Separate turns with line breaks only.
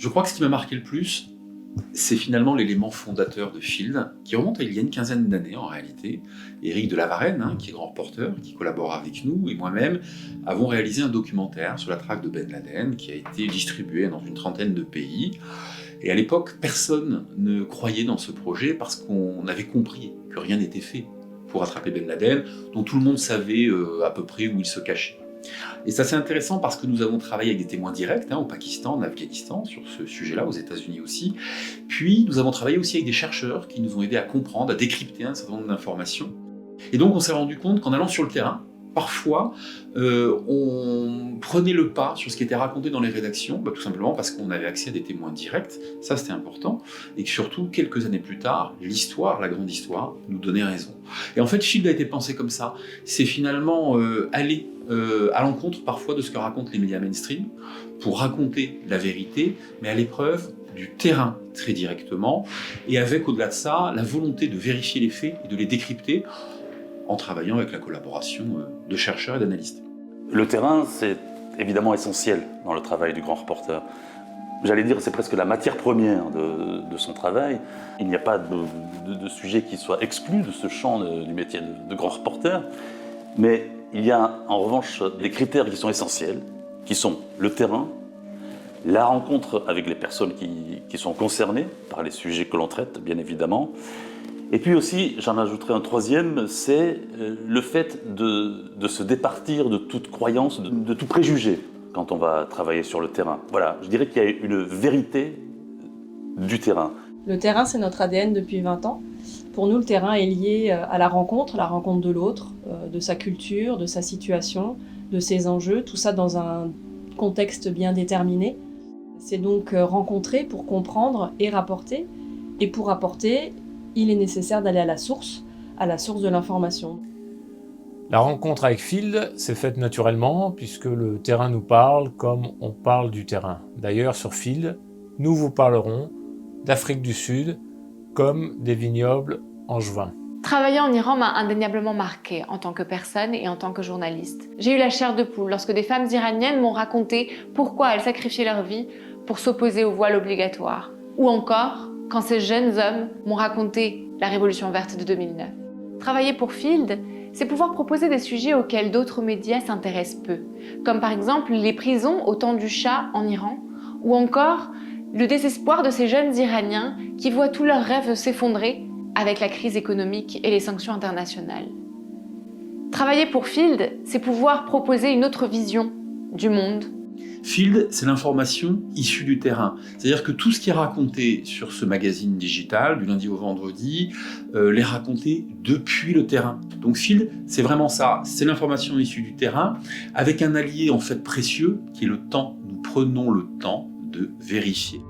Je crois que ce qui m'a marqué le plus, c'est finalement l'élément fondateur de Field, qui remonte à il y a une quinzaine d'années en réalité. Éric de La Varenne, qui est grand reporter, qui collabore avec nous, et moi-même, avons réalisé un documentaire sur la traque de Ben Laden, qui a été distribué dans une trentaine de pays. Et à l'époque, personne ne croyait dans ce projet parce qu'on avait compris que rien n'était fait pour attraper Ben Laden, dont tout le monde savait à peu près où il se cachait. Et ça c'est intéressant parce que nous avons travaillé avec des témoins directs au Pakistan, en Afghanistan, sur ce sujet-là, aux États-Unis aussi. Puis nous avons travaillé aussi avec des chercheurs qui nous ont aidés à comprendre, à décrypter un certain nombre d'informations. Et donc on s'est rendu compte qu'en allant sur le terrain, parfois, on prenait le pas sur ce qui était raconté dans les rédactions, tout simplement parce qu'on avait accès à des témoins directs, ça c'était important, et que surtout, quelques années plus tard, l'histoire, la grande histoire, nous donnait raison. Et en fait, Field a été pensé comme ça, c'est finalement aller à l'encontre parfois de ce que racontent les médias mainstream, pour raconter la vérité, mais à l'épreuve du terrain très directement, et avec au-delà de ça, la volonté de vérifier les faits et de les décrypter, en travaillant avec la collaboration de chercheurs et d'analystes.
Le terrain, c'est évidemment essentiel dans le travail du grand reporter. J'allais dire, c'est presque la matière première de son travail. Il n'y a pas de sujet qui soit exclu de ce champ du métier de grand reporter, mais il y a en revanche des critères qui sont essentiels, qui sont le terrain, la rencontre avec les personnes qui sont concernées par les sujets que l'on traite, bien évidemment. Et puis aussi, j'en ajouterai un troisième, c'est le fait de se départir de toute croyance, de tout préjugé quand on va travailler sur le terrain. Voilà, je dirais qu'il y a une vérité du terrain.
Le terrain, c'est notre ADN depuis 20 ans. Pour nous, le terrain est lié à la rencontre de l'autre, de sa culture, de sa situation, de ses enjeux, tout ça dans un contexte bien déterminé. C'est donc rencontrer pour comprendre et rapporter. Et pour rapporter, il est nécessaire d'aller à la source de l'information.
La rencontre avec Field s'est faite naturellement puisque le terrain nous parle comme on parle du terrain. D'ailleurs, sur Field, nous vous parlerons d'Afrique du Sud comme des vignobles angevins.
Travailler en Iran m'a indéniablement marqué en tant que personne et en tant que journaliste. J'ai eu la chair de poule lorsque des femmes iraniennes m'ont raconté pourquoi elles sacrifiaient leur vie pour s'opposer au voile obligatoire. Ou encore, quand ces jeunes hommes m'ont raconté la Révolution verte de 2009. Travailler pour Field, c'est pouvoir proposer des sujets auxquels d'autres médias s'intéressent peu, comme par exemple les prisons au temps du Shah en Iran, ou encore le désespoir de ces jeunes Iraniens qui voient tous leurs rêves s'effondrer avec la crise économique et les sanctions internationales. Travailler pour Field, c'est pouvoir proposer une autre vision du monde.
Field, c'est l'information issue du terrain. C'est-à-dire que tout ce qui est raconté sur ce magazine digital, du lundi au vendredi, l'est raconté depuis le terrain. Donc Field, c'est vraiment ça. C'est l'information issue du terrain, avec un allié en fait précieux, qui est le temps. Nous prenons le temps de vérifier.